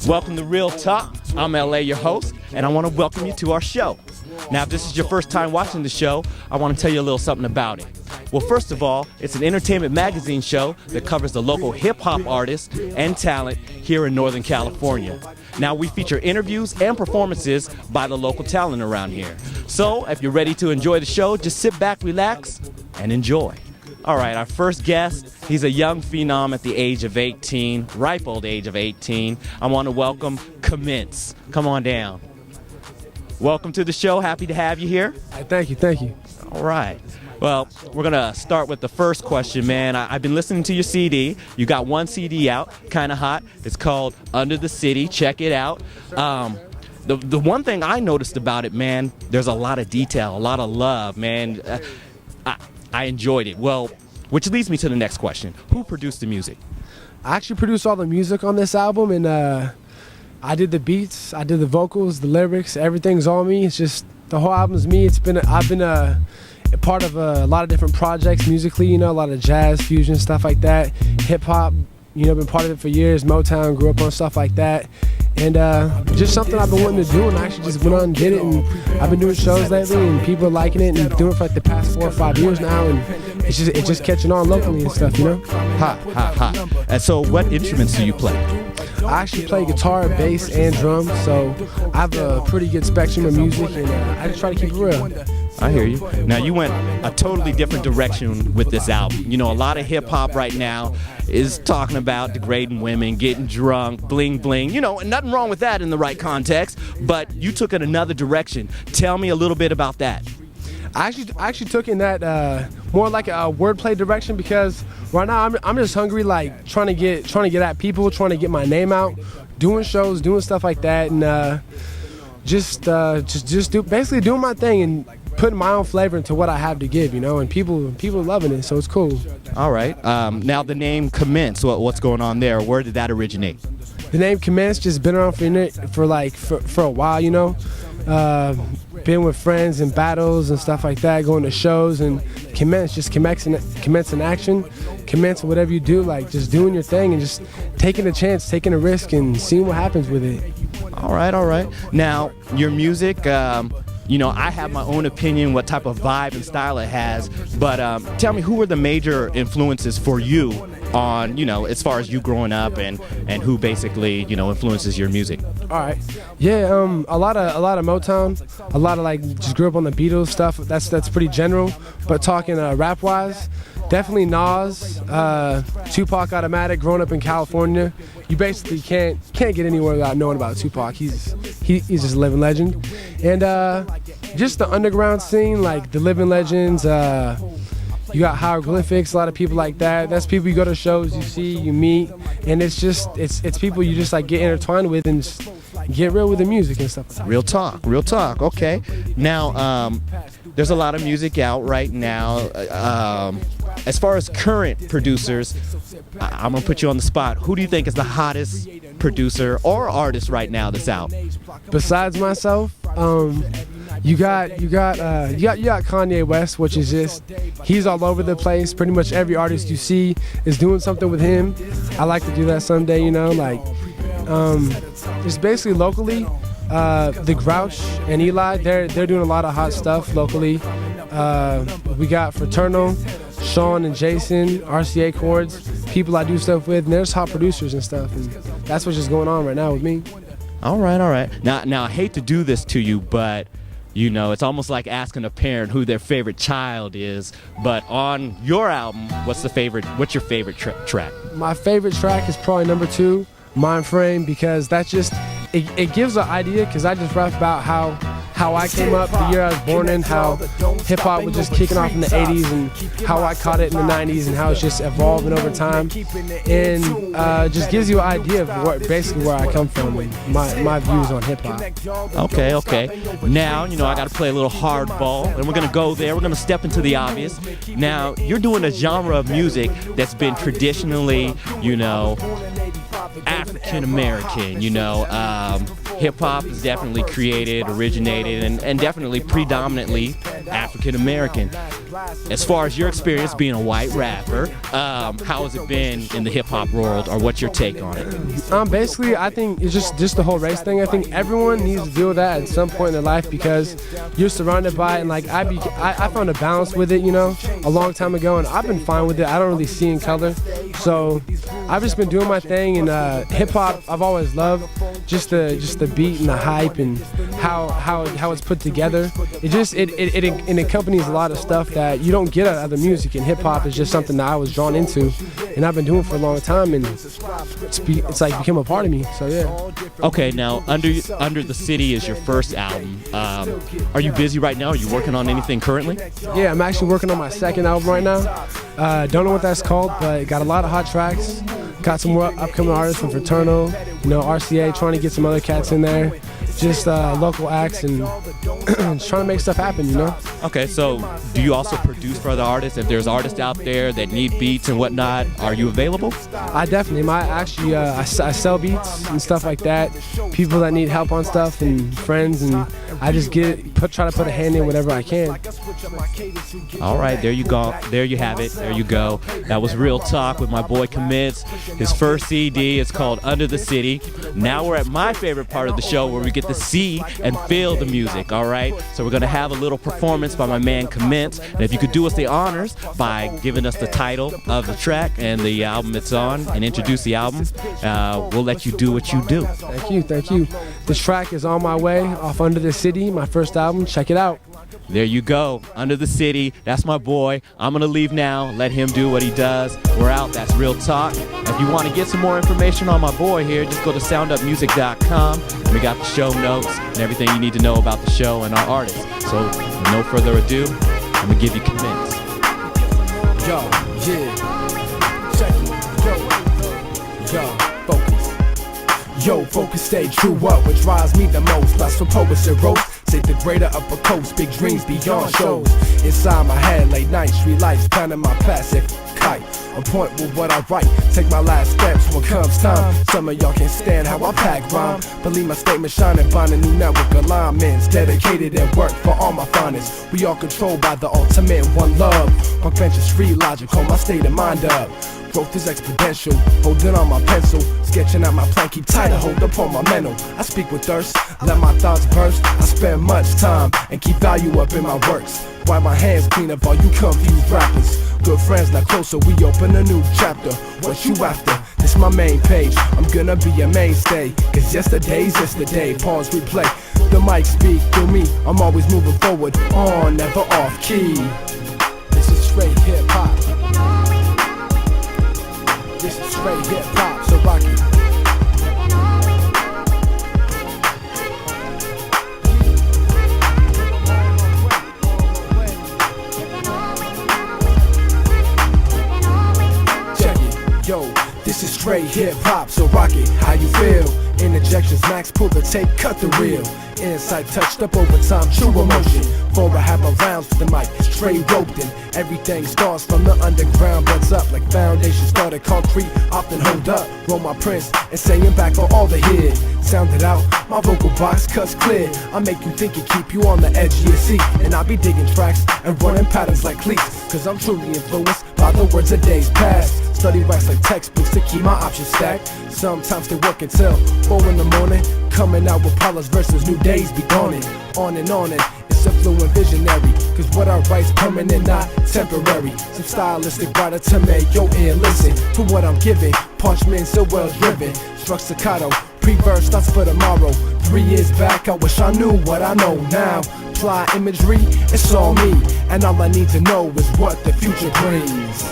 Welcome to Real Talk. I'm LA, your host, and I want to welcome you to our show. Now, if this is your first time watching the show, I want to tell you a little something about it. Well, first of all, it's an entertainment magazine show that covers the local hip-hop artists and talent here in Northern California. Now, we feature interviews and performances by the local talent around here. So, if you're ready to enjoy the show, just sit back, relax, and enjoy. All right, our first guest, he's a young phenom at the age of 18, ripe old age of 18. I want to welcome Kommence. Come on down. Welcome to the show. Happy to have you here. Thank you. All right. Well, we're going to start with the first question, man. I've been listening to your CD. You got one CD out, kind of hot. It's called Under the City. Check it out. The one thing I noticed about it, man, there's a lot of detail, a lot of love, man. I enjoyed it. Well, which leads me to the next question. Who produced the music? I actually produced all the music on this album, and I did the beats, I did the vocals, the lyrics, everything's all me. It's just the whole album's me. I've been a part of a lot of different projects musically, a lot of jazz, fusion, stuff like that. Hip hop, been part of it for years. Motown, grew up on stuff like that. And just something I've been wanting to do, and I actually just went on and did it. And I've been doing shows lately, and people are liking it, and doing it for like the past 4 or 5 years now, and it's just catching on locally and stuff, Ha. And so what instruments do you play? I actually play guitar, bass, and drums, so I have a pretty good spectrum of music, and I just try to keep it real. I hear you. Now, you went a totally different direction with this album. A lot of hip-hop right now is talking about degrading women, getting drunk, bling bling. Nothing wrong with that in the right context, but you took it another direction. Tell me a little bit about that. I actually took in that more like a wordplay direction, because right now I'm just hungry, like trying to get at people, trying to get my name out, doing shows, doing stuff like that, and just basically doing my thing and putting my own flavor into what I have to give, and people are loving it, so it's cool. All right. Now the name Kommence, what's going on there? Where did that originate? The name Kommence just been around for a while, been with friends in battles and stuff like that, going to shows, and commence in action, commence whatever you do, like just doing your thing and just taking a chance, taking a risk, and seeing what happens with it. All right. Now, your music, I have my own opinion what type of vibe and style it has, but tell me, who were the major influences for you on, as far as you growing up, and who basically, influences your music? All right. Yeah, a lot of Motown, a lot of just grew up on the Beatles stuff. That's pretty general, but talking rap wise, definitely Nas, Tupac, Automatic. Growing up in California, you basically can't get anywhere without knowing about Tupac. He's just a living legend, and just the underground scene, like the living legends. You got hieroglyphics, a lot of people like that. That's people you go to shows, you see, you meet, and it's people you just get intertwined with and just get real with the music and stuff. Real talk. Okay. Now, there's a lot of music out right now. As far as current producers, I'm gonna put you on the spot. Who do you think is the hottest producer or artist right now that's out? Besides myself, you got Kanye West, which is he's all over the place. Pretty much every artist you see is doing something with him. I like to do that someday, just basically locally, the Grouch and Eli, they're doing a lot of hot stuff locally. We got Fraternal, Sean and Jason, RCA Chords, people I do stuff with, and there's hot producers and stuff, and that's what's just going on right now with me. All right. Now I hate to do this to you, but it's almost like asking a parent who their favorite child is. But on your album, what's your favorite track? My favorite track is probably number 2, Mind Frame, because that just it gives an idea, because I just rap about how I came up the year I was born in, how hip-hop was just kicking off in the 80s, and how I caught it in the 90s, and how it's just evolving over time, and just gives you an idea of basically where I come from and my views on hip-hop. Okay. Now, I got to play a little hardball, and we're going to go there. We're going to step into the obvious. Now, you're doing a genre of music that's been traditionally, African American, hip-hop is definitely originated, and definitely predominantly African American. as far as your experience being a white rapper, how has it been in the hip-hop world, or what's your take on it? Basically, I think it's just the whole race thing. I think everyone needs to deal with that at some point in their life because you're surrounded by it, and like I found a balance with it, you know, a long time ago, and I've been fine with it. I don't really see in color, so I've just been doing my thing. And hip-hop, I've always loved just the beat and the hype and how it's put together. It accompanies a lot of stuff that you don't get out of other music, and hip-hop is just something that I was drawn into, and I've been doing for a long time, and it's like become a part of me. So yeah. Okay, now Under the City is your first album. Are you busy right now? Are you working on anything currently? Yeah, I'm actually working on my second album right now. Don't know what that's called, but got a lot of hot tracks. Got some more upcoming artists from Fraternal, you know, RCA, trying to get some other cats in there. Just local acts and just trying to make stuff happen, you know? Okay, so do you also produce for other artists? If there's artists out there that need beats and whatnot, are you available? I definitely am. I sell beats and stuff like that. People that need help on stuff and friends, and I just try to put a hand in whatever I can. All right, there you go. There you have it. There you go. That was Real Talk with my boy Kommence. His first CD is called Under the City. Now we're at my favorite part of the show where we get to see and feel the music, all right? So we're going to have a little performance by my man Kommence. And if you could do us the honors by giving us the title of the track and the album it's on and introduce the album, we'll let you do what you do. Thank you. This track is On My Way off Under the City, my first album. Check it out. There you go, Under the City. That's my boy. I'm going to leave now. Let him do what he does. We're out. That's Real Talk. If you want to get some more information on my boy here, just go to soundupmusic.com. We got the show notes and everything you need to know about the show and our artists. So, with no further ado, I'm going to give you Kommence. Yo, yeah. Check it. Yo, focus. Yo, focus, stay true up. What drives me the most, lust for poets and roast. Take the greater upper coast, big dreams beyond shows. Inside my head, late night, street lights, pounding my plastic kite. On point with what I write, take my last steps when comes time. Some of y'all can't stand how I pack rhyme. Believe my statement shining, bind a new network alignments. Dedicated and work for all my finest. We all controlled by the ultimate one love. Punk benches free logic, hold my state of mind up. Growth is exponential, holding on my pencil. Sketching out my plan, keep tight, hold up on my mental. I speak with thirst, let my thoughts burst. I spend much time and keep value up in my works. Wipe my hands clean of all you confused rappers. Good friends, now closer, we open a new chapter. What you after? This my main page, I'm gonna be a mainstay. Cause yesterday's yesterday, pause, replay. The mic speak through me, I'm always moving forward, on, never off key. This is straight hip hop. This is straight hip hop, so rock it. Check it, yo, this is straight hip hop, so rock it. How you feel? Interjections, max, pull the tape, cut the reel. Insight touched up over time, true emotion. For I have my rounds for the mic, straight roped in. Everything starts from the underground, builds up like foundation started concrete. Often hold up, roll my prints, and saying back for all the hit. Sound it out, my vocal box cuts clear. I make you think and keep you on the edge of your seat. And I be digging tracks and running patterns like cleats. Cause I'm truly influenced by the words of days past. Study wax like textbooks to keep my options stacked. Sometimes they work until 4 in the morning. Coming out with Paula's verses, new days be dawning. On and it's a fluent visionary. Cause what I write's permanent, not temporary. Some stylistic writer to make your ear listen to what I'm giving. Parchment so well driven. Struck staccato, pre-verse starts for tomorrow. 3 years back, I wish I knew what I know now. Apply imagery, it's all me. And all I need to know is what the future brings.